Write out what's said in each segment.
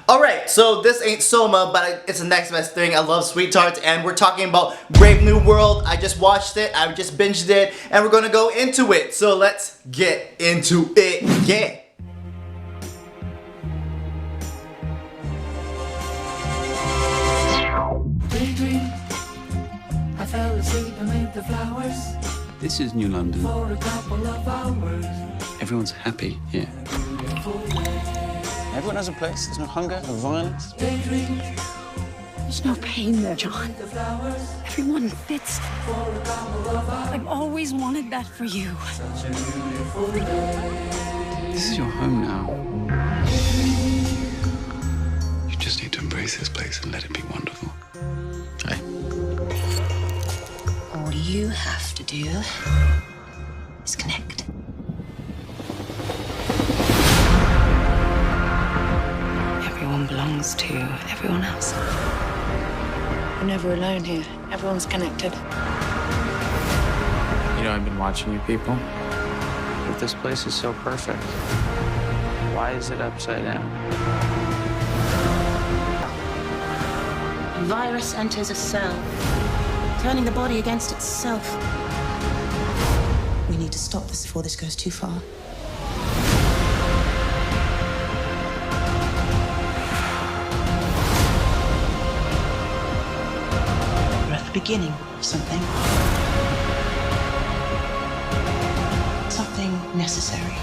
Alright, so this ain't SOMA, but it's the next best thing. I love sweet tarts, and we're talking about Brave New World. I just watched it, I just binged it, and we're gonna go into it. So let's get into it, yeah! Daydream, I fell asleep amid the flowers. This is New London. For a couple of hours. Everyone's happy here. Everyone has a place. There's no hunger, no violence. Daydream, There's no pain there, John. Everyone fits. I've always wanted that for you. This is your home now. You just need to embrace this place and let it be wonderful. Hey. All you have to do is connect. Everyone belongs to everyone else. We're never alone here. Everyone's connected. You know, I've been watching you people. But this place is so perfect. Why is it upside down? A virus enters a cell, turning the body against itself. We need to stop this before this goes too far. We're at the beginning of something. Something necessary.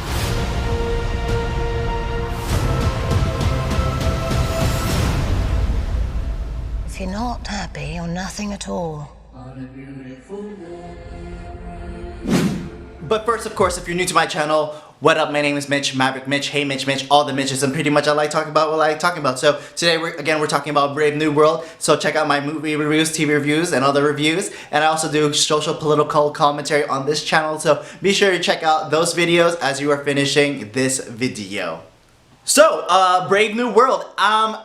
If you're not happy, you're nothing at all. But first, of course, if you're new to my channel, what up? My name is Mitch, Maverick Mitch, hey Mitch, all the Mitches, and pretty much I like talking about what I like talking about. So today, we're talking about Brave New World. So check out my movie reviews, TV reviews, and other reviews. And I also do social political commentary on this channel. So be sure to check out those videos as you are finishing this video. So, Brave New World.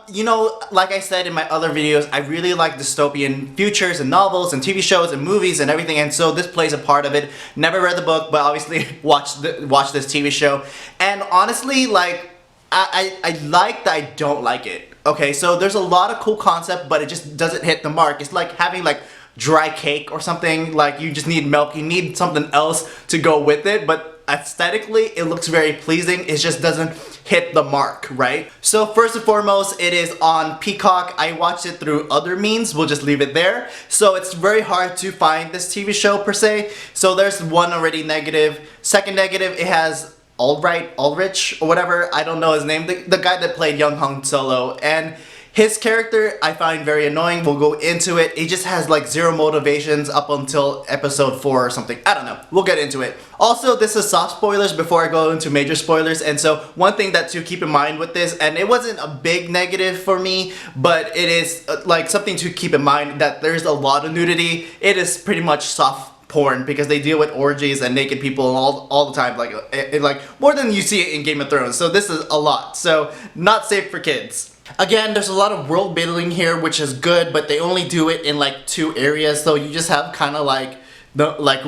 You know, like I said in my other videos, I really like dystopian futures and novels and TV shows and movies and everything, and so this plays a part of it. Never read the book, but obviously watched this TV show. And honestly, like, I like that I don't like it. Okay, so there's a lot of cool concept, but it just doesn't hit the mark. It's like having like dry cake or something. Like, you just need milk, you need something else to go with it, but aesthetically it looks very pleasing. It just doesn't hit the mark, right? So first and foremost, it is on Peacock. I watched it through other means, we'll just leave it there. So it's very hard to find this TV show per se. So there's one already negative. Second negative, it has Ulrich or whatever, I don't know his name, the guy that played Young Han Solo, and his character I find very annoying. We'll go into it. He just has like zero motivations up until episode 4 or something. I don't know. We'll get into it. Also, this is soft spoilers before I go into major spoilers, and so one thing that to keep in mind with this, and it wasn't a big negative for me, but it is like something to keep in mind, that there's a lot of nudity. It is pretty much soft porn because they deal with orgies and naked people all the time, like more than you see in Game of Thrones. So this is a lot. So not safe for kids. Again, there's a lot of world building here, which is good, but they only do it in like 2 areas, so you just have kind of like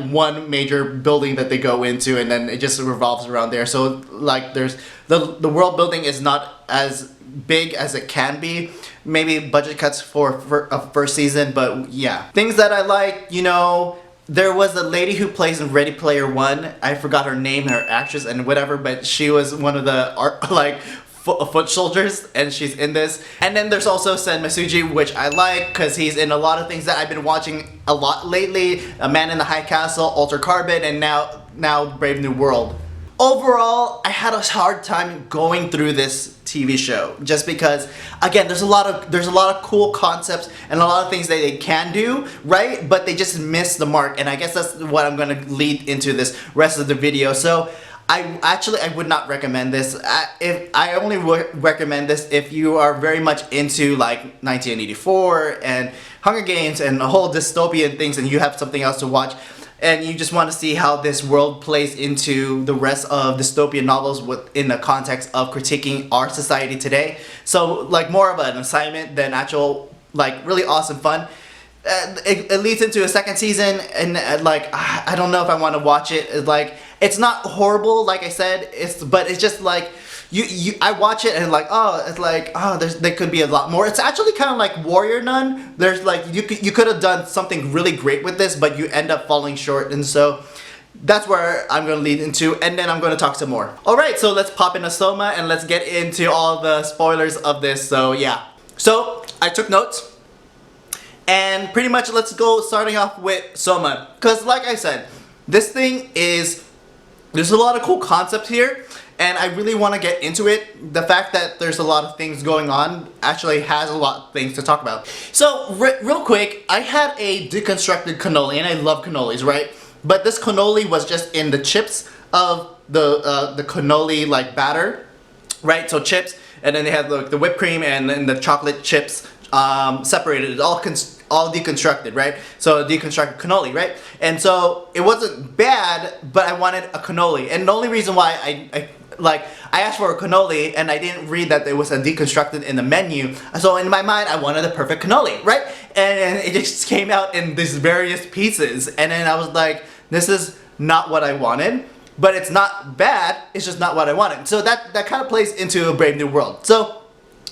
one major building that they go into, and then it just revolves around there. So like there's the world building is not as big as it can be. Maybe budget cuts for a first season, but yeah. Things that I like, you know, there was a lady who plays in Ready Player One. I forgot her name, her actress and whatever, but she was one of the foot soldiers, and she's in this. And then there's also Sen Masuji, which I like because he's in a lot of things that I've been watching a lot lately. A Man in the High Castle, Alter Carbon, and now Brave New World. Overall, I had a hard time going through this TV show just because, again, there's a lot of cool concepts and a lot of things that they can do, right? But they just miss the mark, and I guess that's what I'm gonna lead into this rest of the video. So I would not recommend this. I only recommend this if you are very much into like 1984 and Hunger Games and the whole dystopian things, and you have something else to watch, and you just want to see how this world plays into the rest of dystopian novels within the context of critiquing our society today. So like more of an assignment than actual like really awesome fun. It leads into a second season, and like I don't know if I want to watch it. Like, it's not horrible, like I said, but it's just like I watch it and like, oh, it's like, oh, there could be a lot more. It's actually kind of like Warrior Nun. There's like, you could have done something really great with this, but you end up falling short, and so that's where I'm going to lead into, and then I'm going to talk some more. Alright, so let's pop into SOMA and let's get into all the spoilers of this, so yeah. So, I took notes, and pretty much let's go starting off with SOMA. Because like I said, this thing is, there's a lot of cool concepts here, and I really want to get into it. The fact that there's a lot of things going on actually has a lot of things to talk about. So, real quick, I had a deconstructed cannoli, and I love cannolis, right? But this cannoli was just in the chips of the cannoli like batter, right? So chips, and then they had the whipped cream and then the chocolate chips separated, all deconstructed, right? So deconstructed cannoli, right? And so it wasn't bad, but I wanted a cannoli, and the only reason why I asked for a cannoli and I didn't read that it was a deconstructed in the menu. So in my mind, I wanted a perfect cannoli, right? And it just came out in these various pieces, and then I was like, this is not what I wanted, but it's not bad, it's just not what I wanted. So that kind of plays into a Brave New World. So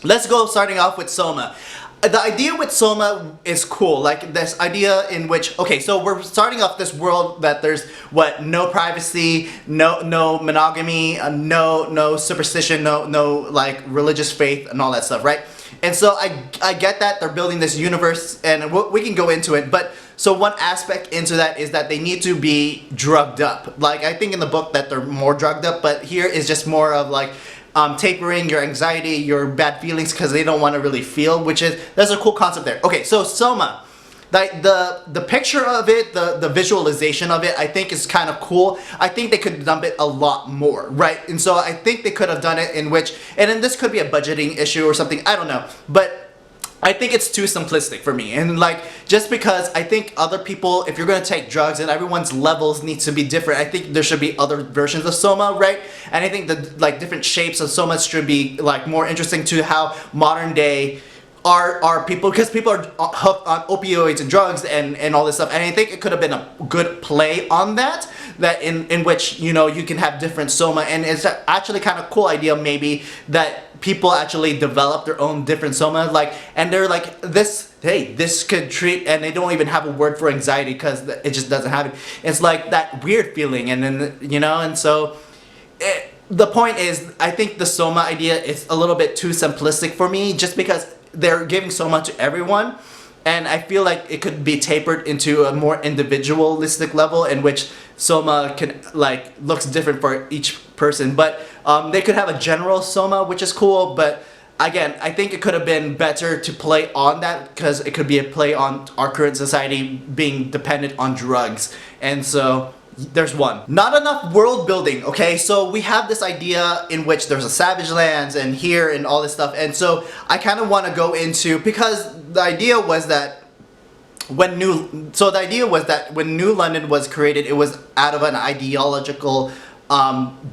let's go starting off with SOMA. The idea with SOMA is cool, like this idea in which, okay, so we're starting off this world that there's what, no privacy, no monogamy, no superstition, no like religious faith and all that stuff, right? And so I get that they're building this universe, and we can go into it, but so one aspect into that is that they need to be drugged up. Like I think in the book that they're more drugged up, but here is just more of like tapering your anxiety, your bad feelings, because they don't want to really feel, there's a cool concept there. Okay, so SOMA, the picture of it, the visualization of it, I think is kind of cool. I think they could have done it a lot more, right? And so I think they could have done it in which, and then this could be a budgeting issue or something, I don't know, but I think it's too simplistic for me, and like, just because I think other people, if you're gonna take drugs and everyone's levels needs to be different, I think there should be other versions of SOMA, right? And I think that like different shapes of SOMA should be like more interesting to how modern day are people, because people are hooked on opioids and drugs and all this stuff, and I think it could have been a good play on that in which, you know, you can have different SOMA, and it's actually kind of cool idea maybe that people actually develop their own different SOMA, like, and they're like, this could treat, and they don't even have a word for anxiety because it just doesn't have it. It's like that weird feeling, and then, you know, and so the point is, I think the SOMA idea is a little bit too simplistic for me, just because they're giving so much to everyone, and I feel like it could be tapered into a more individualistic level in which SOMA can like looks different for each person, but they could have a general SOMA, which is cool, but again, I think it could have been better to play on that, because it could be a play on our current society being dependent on drugs, and so there's one. Not enough world building, okay? So we have this idea in which there's a Savage Lands and here and all this stuff, and so I kind of want to go into, because the idea was that when New London was created, it was out of an ideological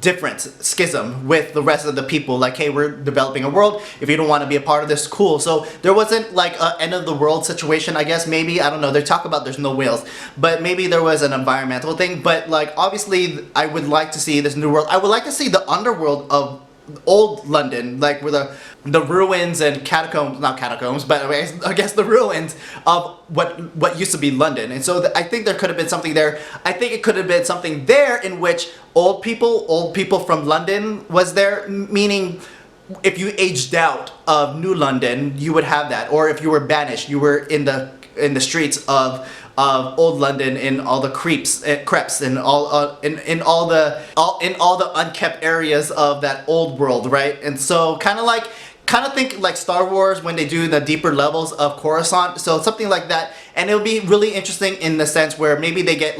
difference, schism with the rest of the people, like, hey, we're developing a world, if you don't want to be a part of this, cool. So there wasn't like an end of the world situation, I guess, maybe, I don't know, they talk about there's no whales, but maybe there was an environmental thing, but like, obviously, I would like to see this new world. I would like to see the underworld of old London, like where the ruins and catacombs, not catacombs, but I guess the ruins of what used to be London. And so I think there could have been something there. I think it could have been something there in which old people from London was there, meaning if you aged out of New London, you would have that. Or if you were banished, you were in the streets of old London, in all the creeps and all in all the unkept areas of that old world, right? And so kind of think like Star Wars when they do the deeper levels of Coruscant, so something like that. And it'll be really interesting in the sense where maybe they get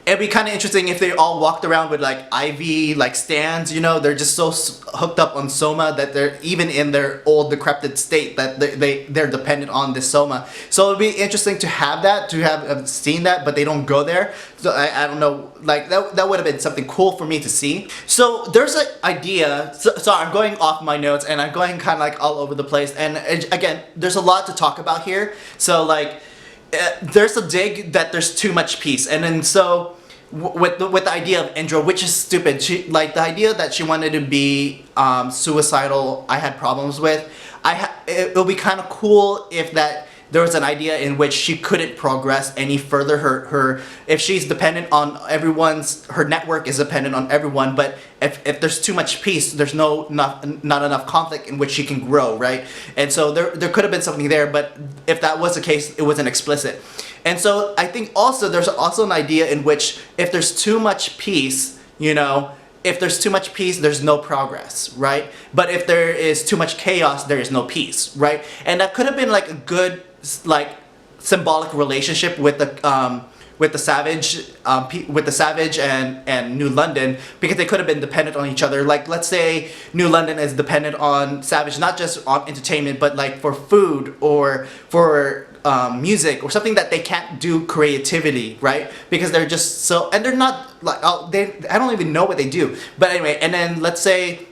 it'd be kind of interesting if they all walked around with like IV like stands, you know, they're just so hooked up on SOMA that they're even in their old decrepit state that they're dependent on this SOMA. So it'd be interesting to have that, to have seen that, but they don't go there. So I don't know, like that would have been something cool for me to see. So there's an idea, so I'm going off my notes and I'm going kind of like all over the place, and again, there's a lot to talk about here. So like there's a dig that there's too much peace, and then so with the idea of Indra, which is stupid. She like the idea that she wanted to be suicidal. I had problems with. It would be kind of cool if that there was an idea in which she couldn't progress any further. Her if she's dependent on everyone's, her network is dependent on everyone. But if there's too much peace, there's not enough conflict in which she can grow, right? And so there could have been something there. But if that was the case, it wasn't explicit. And so I think also there's also an idea in which if there's too much peace, you know, if there's too much peace, there's no progress, right? But if there is too much chaos, there is no peace, right? And that could have been like a good, like, symbolic relationship with the Savage and New London, because they could have been dependent on each other. Like, let's say New London is dependent on Savage not just on entertainment, but like for food or for music or something that they can't do creativity, right? Because they're just so, and they're not like, I don't even know what they do. But anyway, and then let's say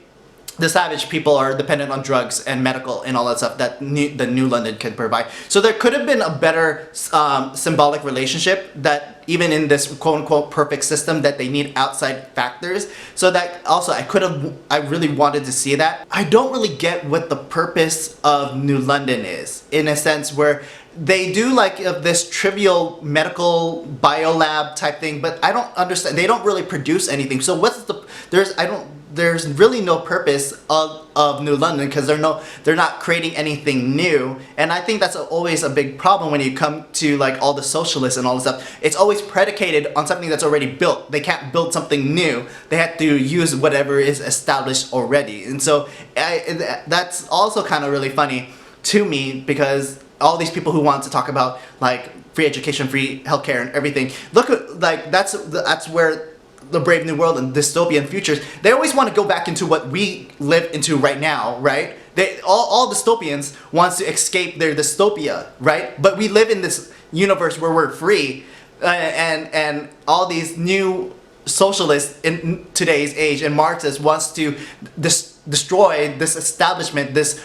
the Savage people are dependent on drugs and medical and all that stuff that the New London can provide. So there could have been a better symbolic relationship that even in this quote-unquote perfect system that they need outside factors. So that also I really wanted to see that. I don't really get what the purpose of New London is, in a sense where they do like this trivial medical biolab type thing, but I don't understand. They don't really produce anything. So what's the, there's really no purpose of New London, because they're not creating anything new. And I think that's always a big problem when you come to like all the socialists and all this stuff. It's always predicated on something that's already built. They can't build something new. They have to use whatever is established already. And so that's also kind of really funny to me, because all these people who want to talk about like free education, free healthcare and everything, look at like that's where the Brave New World and dystopian futures, they always want to go back into what we live into right now, right? All dystopians wants to escape their dystopia, right? But we live in this universe where we're free, and all these new socialists in today's age and Marxists wants to destroy this establishment, this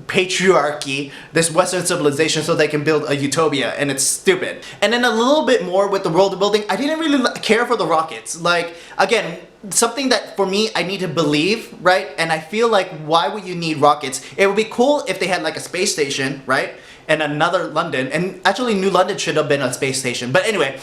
patriarchy, this Western civilization, so they can build a utopia, and it's stupid. And then a little bit more with the world building, I didn't really care for the rockets. Like, again, something that for me I need to believe, right? And I feel like, why would you need rockets? It would be cool if they had like a space station, right? And another London, and actually New London should have been a space station. But anyway,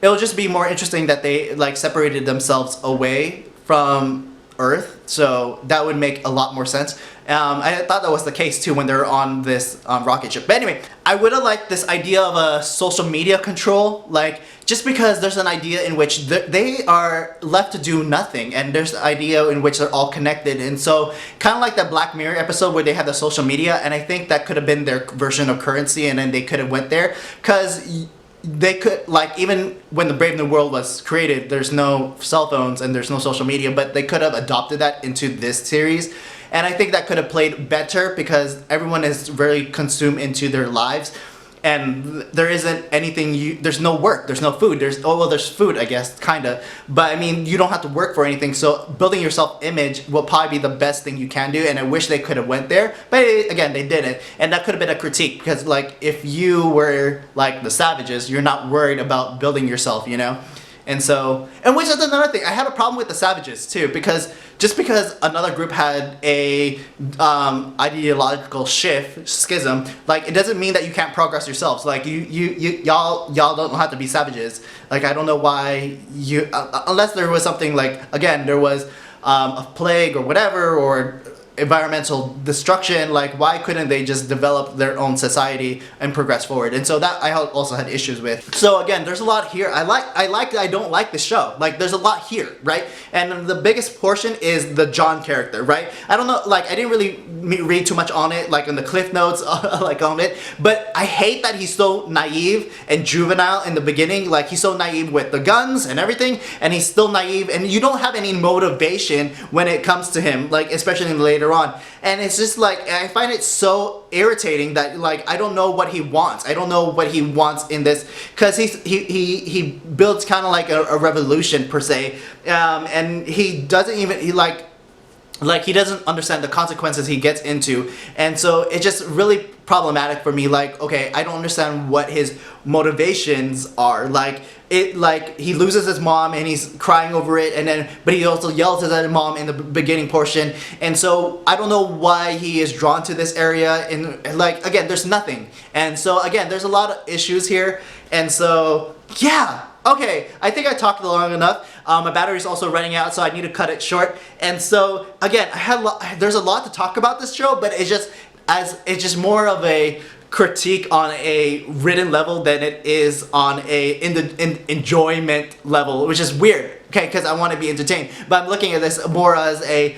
it'll just be more interesting that they like separated themselves away from Earth, so that would make a lot more sense. I thought that was the case too when they're on this rocket ship. But anyway, I would have liked this idea of a social media control, like, just because there's an idea in which they are left to do nothing, and there's an idea in which they're all connected. And so kind of like that Black Mirror episode where they have the social media, and I think that could have been their version of currency, and then they could have went there, because they could, like, even when the Brave New World was created, there's no cell phones and there's no social media, but they could have adopted that into this series. And I think that could have played better, because everyone is very consumed into their lives, and there isn't anything, there's no work, there's no food, there's food, I guess, kinda, but I mean, you don't have to work for anything, so building your self-image will probably be the best thing you can do, and I wish they could have went there, but again, they didn't, and that could have been a critique, because like, if you were like the Savages, you're not worried about building yourself, you know? And so, and which is another thing, I have a problem with the Savages too, because just because another group had a ideological schism, like, it doesn't mean that you can't progress yourselves. Like, y'all don't have to be savages. Like, I don't know why you, unless there was something like, again, there was a plague or whatever, or environmental destruction, like, why couldn't they just develop their own society and progress forward? And so that I also had issues with. So again, there's a lot here. I don't like the show. Like, there's a lot here, right? And the biggest portion is the John character, right? I don't know, like, I didn't really read too much on it, like in the cliff notes, like on it, but I hate that he's so naive and juvenile in the beginning. Like, he's so naive with the guns and everything, and he's still naive, and you don't have any motivation when it comes to him, like, especially later on. And it's just like, I find it so irritating that, like, I don't know what he wants. I don't know what he wants in this, because he builds kind of like a revolution per se, and he doesn't even, he doesn't understand the consequences he gets into, and so it just really problematic for me. Like, okay, I don't understand what his motivations are. Like he loses his mom and he's crying over it, and then but he also yells at his mom in the beginning portion, and so I don't know why he is drawn to this area. And like, again, there's nothing, and so again, there's a lot of issues here, and so yeah. Okay, I think I talked long enough. My battery's also running out, so I need to cut it short. And so again, there's a lot to talk about this show, but it's just more of a critique on a written level than it is on a enjoyment level, which is weird. Okay, because I want to be entertained, but I'm looking at this more as a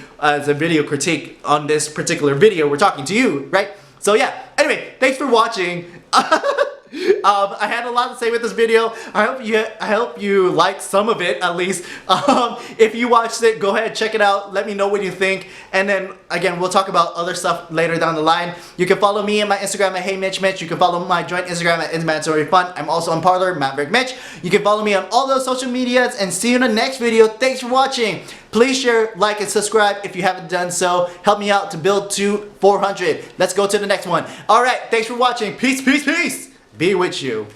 video critique on this particular video. We're talking to you, right? So yeah. Anyway, thanks for watching. I had a lot to say with this video. I hope you liked some of it at least. If you watched it, go ahead, check it out. Let me know what you think. And then again, we'll talk about other stuff later down the line. You can follow me on my Instagram at HeyMitchMitch. You can follow my joint Instagram at ItsMandatoryFun. I'm also on Parlor, Maverick Mitch. You can follow me on all those social medias, and see you in the next video. Thanks for watching. Please share, like, and subscribe if you haven't done so. Help me out to build to 400. Let's go to the next one. Alright, thanks for watching. Peace, peace, peace. Be with you.